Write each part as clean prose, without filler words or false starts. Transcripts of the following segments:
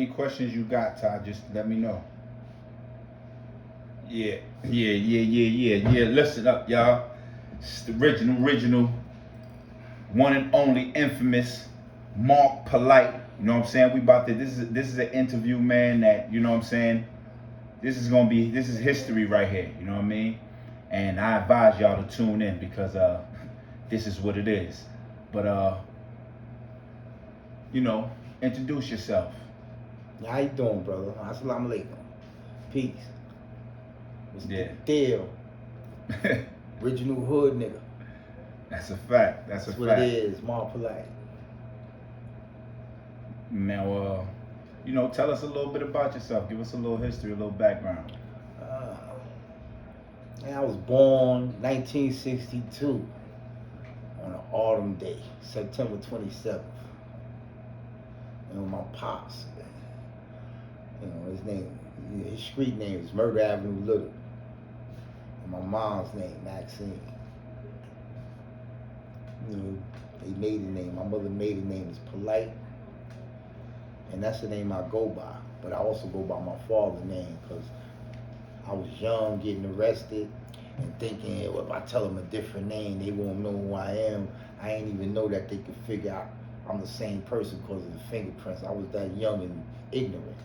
Any questions you got, Ty, just let me know. Yeah. Listen up, y'all. It's the original, one and only, infamous Mark Polite. You know what I'm saying? We about to. This is an interview, man. That, you know what I'm saying. This is history right here. You know what I mean? And I advise y'all to tune in because this is what it is. But introduce yourself. How you doing, brother? Assalamu alaikum. Peace. What's Yeah. the deal? Original hood nigga. That's a fact. That's what fact. it is. More polite. Now, tell us a little bit about yourself. Give us a little history, a little background. I was born 1962 on an autumn day, September 27th. My pops, his street name is Murder Avenue Little. And my mom's name, Maxine. They maiden name. My mother's maiden name is Polite. And that's the name I go by. But I also go by my father's name because I was young, getting arrested, and thinking, well, if I tell them a different name, they won't know who I am. I ain't even know that they could figure out I'm the same person because of the fingerprints. I was that young and ignorant.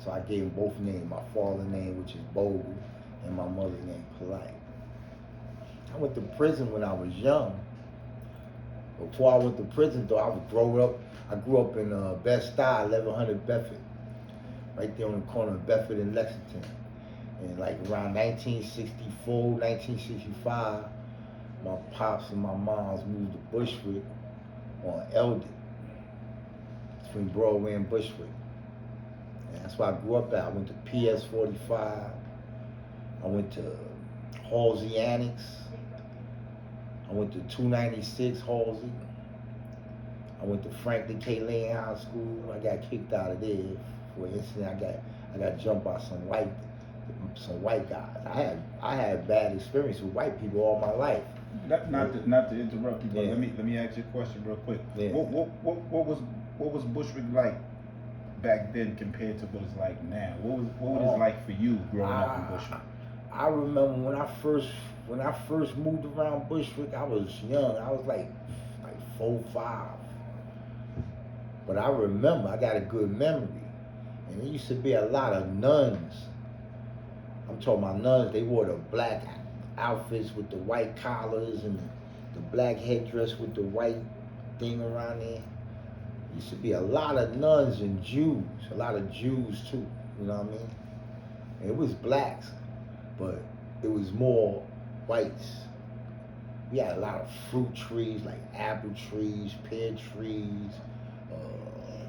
So I gave them both names, my father's name, which is Bogle, and my mother's name, Polite. I went to prison when I was young. Before I went to prison, though, I grew up in Bed-Stuy, 1100 Bedford, right there on the corner of Bedford and Lexington. And like around 1964, 1965, my pops and my moms moved to Bushwick on Eldon, between Broadway and Bushwick. And that's where I grew up at. I went to PS 45. I went to Halsey Annex. I went to 296 Halsey. I went to Franklin K. Lane High School. I got kicked out of there for an incident. I got jumped by some white guys. I had bad experience with white people all my life. Not to interrupt you, but let me ask you a question real quick. Yeah. What was Bushwick like back then compared to what it's like now? What was it like for you growing up in Bushwick? I remember when I first moved around Bushwick, I was young. I was like 4, 5. But I remember, I got a good memory. And there used to be a lot of nuns. I'm talking about nuns, they wore the black outfits with the white collars and the black headdress with the white thing around there. Used to be a lot of nuns and Jews, a lot of Jews too, you know what I mean? And it was blacks, but it was more whites. We had a lot of fruit trees, like apple trees, pear trees,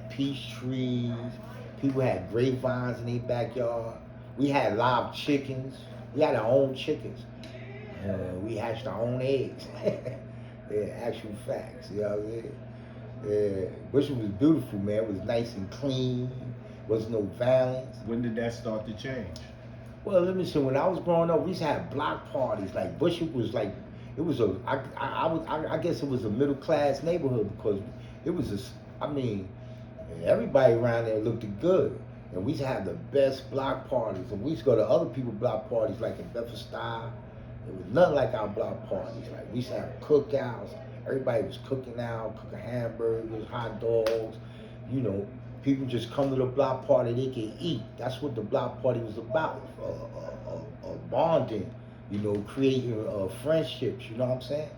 peach trees. People had grapevines in their backyard. We had live chickens. We had our own chickens. We hatched our own eggs. Yeah, actual facts, you know what I mean? Yeah, Bushwick was beautiful, man. It was nice and clean. Wasn't no violence. When did that start to change? Well, let me see. When I was growing up, we used to have block parties. Like Bushwick was like, it was I guess it was a middle class neighborhood because it was everybody around there looked good. And we used to have the best block parties. And we used to go to other people's block parties, like in Bedford-Stuy. It was nothing like our block parties. Like we used to have cookouts. Everybody was cooking out, cooking hamburgers, hot dogs. People just come to the block party, they can eat. That's what the block party was about. Bonding, creating friendships, you know what I'm saying?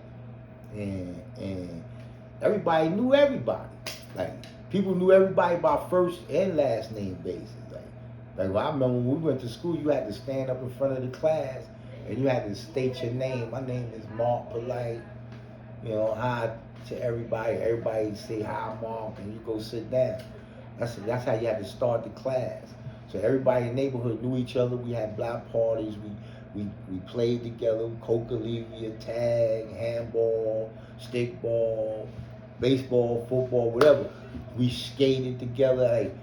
And everybody knew everybody. Like, people knew everybody by first and last name basis. Like I remember when we went to school, you had to stand up in front of the class and you had to state your name. My name is Mark Polite. Hi to everybody. Everybody say hi, Mark, and you go sit down. That's how you had to start the class. So everybody in the neighborhood knew each other. We had block parties. We played together, coca-leavia, tag, handball, stickball, baseball, football, whatever. We skated together. Like,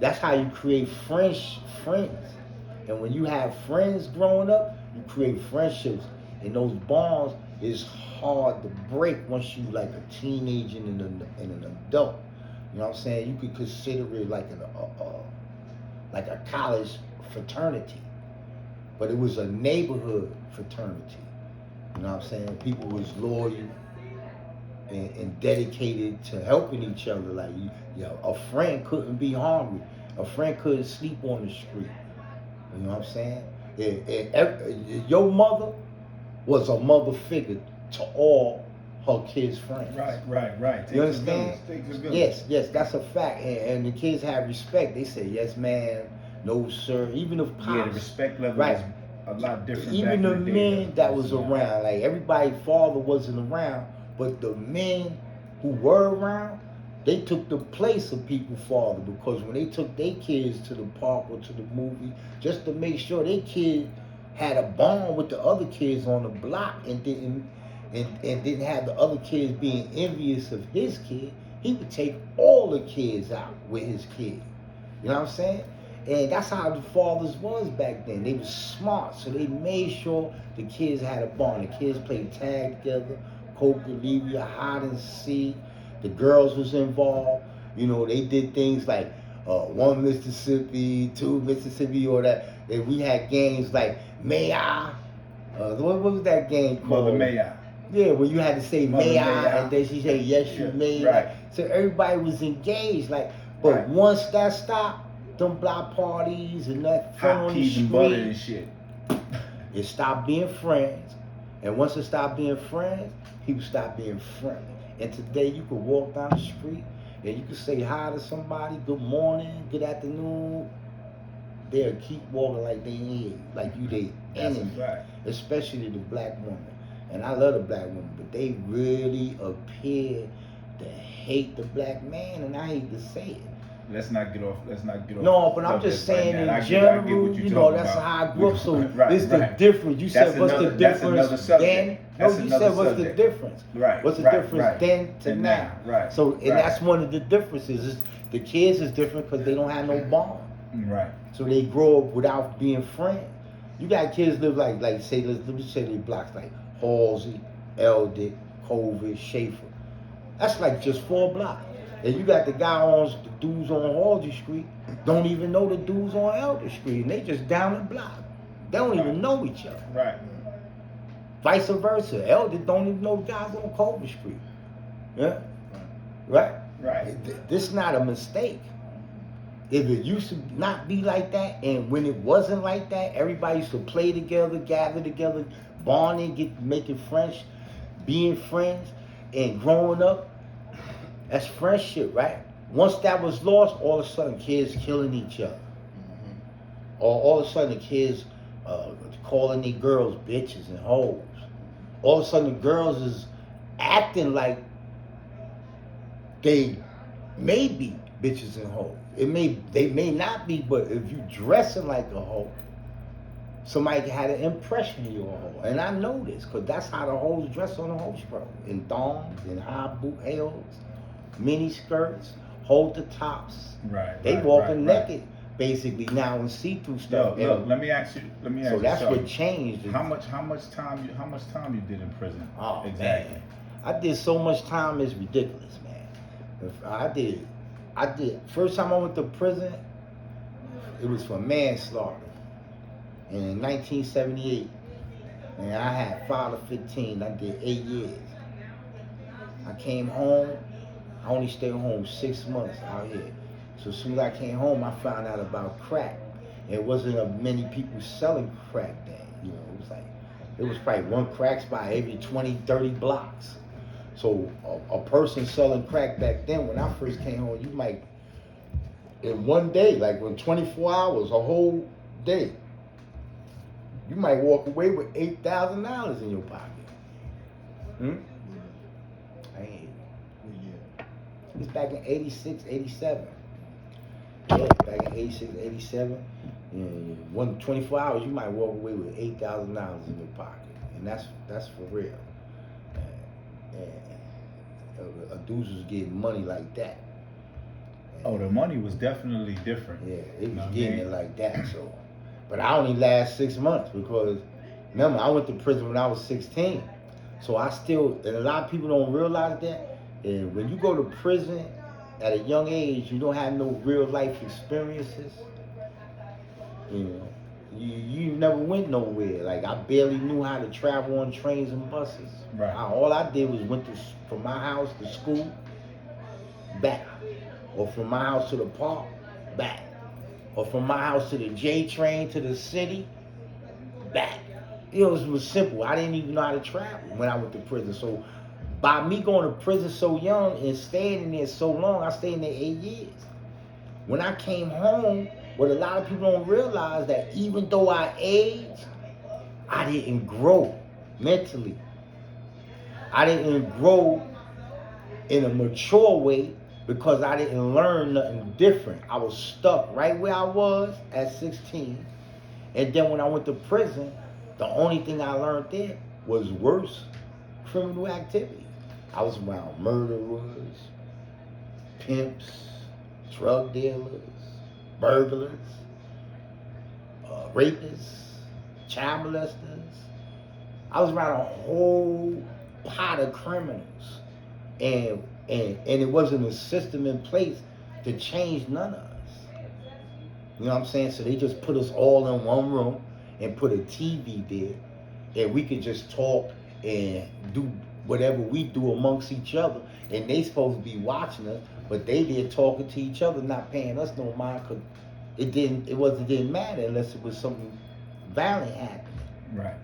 that's how you create friends. And when you have friends growing up, you create friendships. And those bonds is hard to break once you like a teenager and an adult. You know what I'm saying? You could consider it like a college fraternity, but it was a neighborhood fraternity. You know what I'm saying? People was loyal and dedicated to helping each other. Like, a friend couldn't be hungry. A friend couldn't sleep on the street. You know what I'm saying? Your mother was a mother figure to all her kids' friends. Right. You understand? Takes a village. Yes, that's a fact. And the kids have respect. They say, yes, man, no, sir. Even if pops. Yeah, the respect level right. is a lot different. Even back the in the men day, that was around, like everybody's father wasn't around, but the men who were around, they took the place of people's father, because when they took their kids to the park or to the movie, just to make sure their kid had a bond with the other kids on the block and didn't have the other kids being envious of his kid, he would take all the kids out with his kid. You know what I'm saying? And that's how the fathers was back then. They was smart, so they made sure the kids had a bond. The kids played tag together, coca-cola, hide and seek. The girls was involved. You know, they did things like one Mississippi, two Mississippi, or that. And we had games like May I? What was that game called? Mother May I? Yeah, where you had to say may I, and then she said yes, you may. Right. So everybody was engaged. Like, but once that stopped, them block parties and that fun on the street, and butter and shit. It stopped being friends. And once it stopped being friends, people stopped being friendly. And today you could walk down the street and you could say hi to somebody, good morning, good afternoon. They'll keep walking like they ain't here, like you they enemy. Especially the black woman. And I love the black woman, but they really appear to hate the black man, and I hate to say it. Let's not get off. No, but I'm just saying in general, you know, that's how I grew up. So it's the difference. You said what's the difference then? No, you said what's the difference? Right. What's the difference then to now? Right. So and that's one of the differences. Is the kids is different because they don't have no bond. Right. So they grow up without being friends. You got kids live like say let me say they blocks like Halsey, Eldick, Colvin, Schaefer. That's like just 4 blocks. And you got the dudes on Halsey Street don't even know the dudes on Elder Street, and they just down the block. They don't even know each other. Right. Vice versa. Elder don't even know guys on Colvin Street. Yeah. Right. This is not a mistake. If it used to not be like that, and when it wasn't like that, everybody used to play together, gather together, bonding, making friends, being friends, and growing up. That's friendship, right? Once that was lost, all of a sudden kids killing each other. Or all of a sudden the kids calling their girls bitches and hoes. All of a sudden the girls is acting like they may be bitches and hoes. They may not be, but if you dressing like a hoe, somebody had an impression you're a hoe. And I know this, because that's how the hoes dress on the hoe show. In thongs, in high boot heels, mini skirts, hold the tops. Right. They walking naked, basically, now and see-through stuff. Look, let me ask you. So that's what changed. How much time you did in prison? Oh, exactly. Man. I did so much time, it's ridiculous, man. I did. First time I went to prison, it was for manslaughter. And in 1978, and I had 5 to 15, I did 8 years. I came home, I only stayed home 6 months out here. So as soon as I came home, I found out about crack. It wasn't many people selling crack then. You know, it was probably one crack spot every 20, 30 blocks. So a person selling crack back then, when I first came home, you might, in one day, like in 24 hours, a whole day, you might walk away with $8,000 in your pocket. I ain't. It's back in 86, 87. Yeah, back in 86, 87. In 24 hours, you might walk away with $8,000 in your pocket. And that's for real. A dudes was getting money like that. Oh, the money was definitely different. Yeah, it was getting it like that. So, but I only last 6 months because, remember, I went to prison when I was 16. So I still, and a lot of people don't realize that. And when you go to prison at a young age, you don't have no real life experiences. You know, you never went nowhere. Like I barely knew how to travel on trains and buses. Right. All I did was went to from my house to school, back, or from my house to the park, back, or from my house to the J train to the city, back. It was simple. I didn't even know how to travel when I went to prison. So by me going to prison so young and staying in there so long, I stayed in there 8 years. When I came home, what a lot of people don't realize that even though I aged, I didn't grow mentally. I didn't grow in a mature way because I didn't learn nothing different. I was stuck right where I was at 16. And then when I went to prison, the only thing I learned there was worse criminal activity. I was around murderers, pimps, drug dealers, burglars, rapists, child molesters. I was around a whole pot of criminals, and it wasn't a system in place to change none of us. You know what I'm saying? So they just put us all in one room and put a TV there, and we could just talk and do whatever we do amongst each other, and they supposed to be watching us, but they did talking to each other, not paying us no mind, because it didn't matter unless it was something violent happening. Right.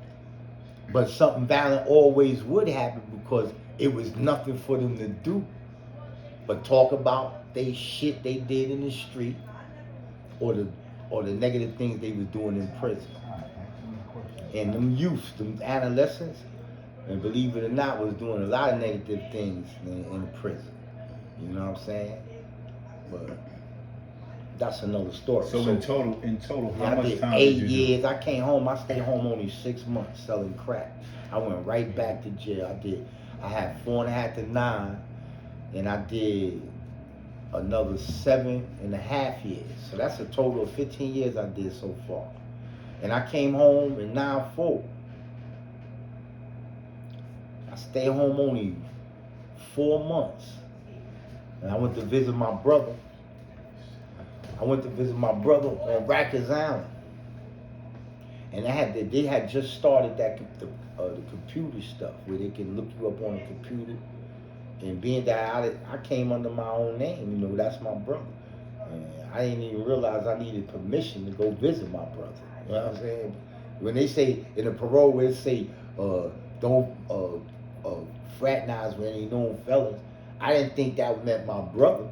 But something violent always would happen because it was nothing for them to do but talk about they shit they did in the street or the negative things they was doing in prison. And them youth, them adolescents, and believe it or not, was doing a lot of negative things in prison. You know what I'm saying? But that's another story. So in total, how I much did time 8 did you years. I came home. I stayed home only 6 months selling crack. I went right back to jail. I had 4.5 to 9, and I did another 7.5 years. So that's a total of 15 years I did so far. And I came home in 9/4. I stayed home only 4 months. And I went to visit my brother. I went to visit my brother on Rikers Island. And they had just started the computer stuff where they can look you up on a computer. And being that I came under my own name, you know, that's my brother. And I didn't even realize I needed permission to go visit my brother. You know what I'm saying? When they say in the parole where they say don't fraternize with any known felons, I didn't think that meant my brother,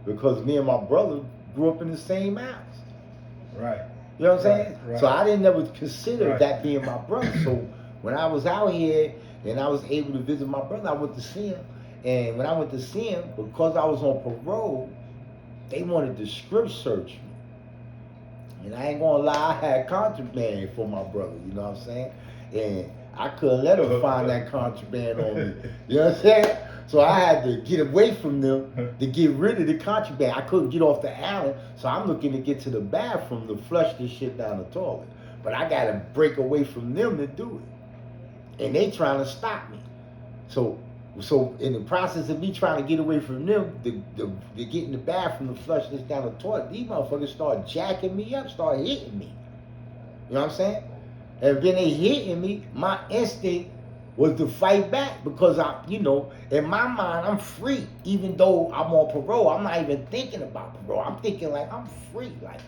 because me and my brother grew up in the same house. Right. You know what I'm saying? Right. So I didn't never consider that being my brother. So when I was out here and I was able to visit my brother, I went to see him. And when I went to see him, because I was on parole, they wanted to strip search me. And I ain't gonna lie, I had contraband for my brother, you know what I'm saying? And I couldn't let them find that contraband on me. You know what I'm saying? So I had to get away from them to get rid of the contraband. I couldn't get off the island, so I'm looking to get to the bathroom to flush this shit down the toilet. But I gotta break away from them to do it. And they trying to stop me. So in the process of me trying to get away from them, to get in the bathroom to flush this down the toilet, these motherfuckers started jacking me up, started hitting me. You know what I'm saying? And then they hitting me, my instinct was to fight back, because in my mind, I'm free. Even though I'm on parole, I'm not even thinking about parole. I'm thinking like I'm free. Like,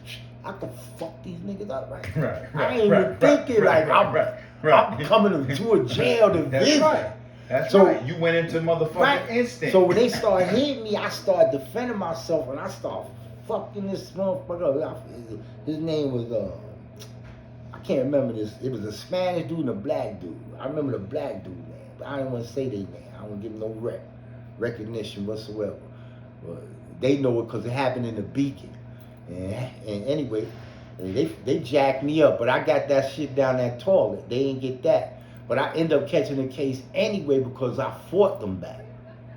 I could fuck these niggas up right. I ain't even thinking I'm coming to a jail to visit. Right. That's right. You went into motherfucking instinct. So when they started hitting me, I started defending myself, and I started fucking this motherfucker up. His name was I can't remember this. It was a Spanish dude and a black dude. I remember the black dude name, but I didn't want to say their name. I don't give no recognition whatsoever. But they know it because it happened in the Beacon. And anyway, they jacked me up, but I got that shit down that toilet. They didn't get that. But I ended up catching the case anyway because I fought them back.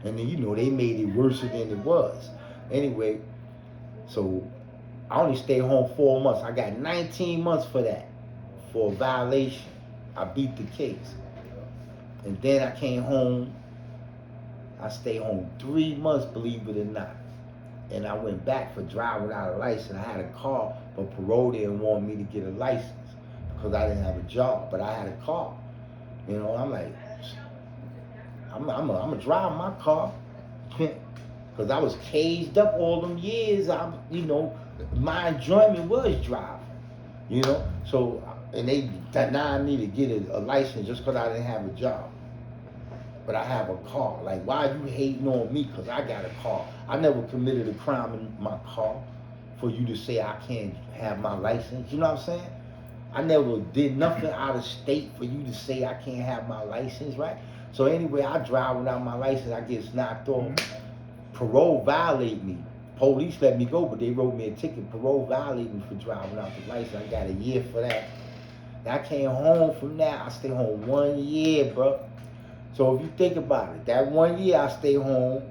And then, they made it worse than it was. Anyway, so I only stayed home 4 months. I got 19 months for that, for a violation. I beat the case. And then I came home. I stayed home 3 months, believe it or not. and I went back for driving without a license. I had a car, but parole didn't want me to get a license because I didn't have a job, but I had a car. You know, I'm like, I'm gonna drive my car because I was caged up all them years. You know, my enjoyment was driving. You know, so and they denied me to get a license just because I didn't have a job. But I have a car. Like, why are you hating on me because I got a car? I never committed a crime in my car for you to say I can't have my license. You know what I'm saying? I never did nothing out of state for you to say I can't have my license, right? So anyway, I drive without my license. I get knocked off. Parole violate me. Police let me go, but they wrote me a ticket. Parole violated me for driving without the license. I got a year for that. I came home from that. I stayed home 1 year, bro. So if you think about it, that 1 year I stayed home,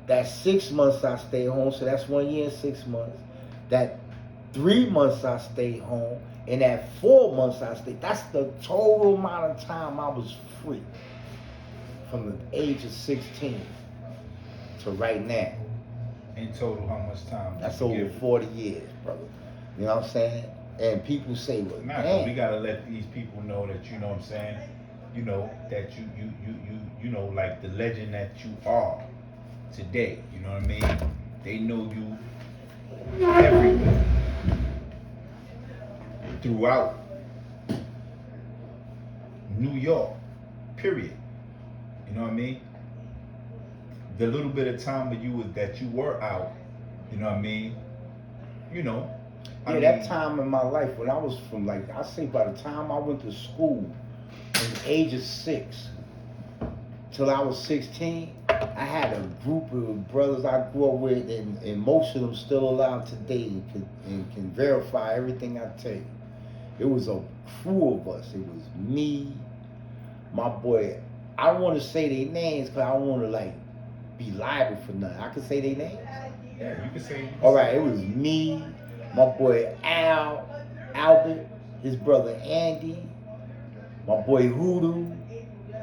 that 6 months I stayed home, so that's 1 year and 6 months. That 3 months I stayed home, and that 4 months I stayed. That's the total amount of time I was free from the age of 16 to right now. In total, how much time? That's over 40 years, brother. You know what I'm saying? And people say, well, nah, we gotta let these people know that, you know what I'm saying, you know, that you know, like the legend that you are today. You know what I mean? They know you everywhere. Throughout New York, period. You know what I mean? The little bit of time that you were out, you know what I mean? You know. Yeah, that time in my life when I was from, like, I say by the time I went to school, from the age of 6 till I was 16, I had a group of brothers I grew up with, and most of them still alive today and can verify everything I tell you. It was a crew of us. It was me, my boy. I don't want to say their names because I don't want to, like, be liable for nothing. I can say their names? Yeah, you can say. All right, it was me, my boy Albert, his brother Andy, my boy Hoodoo,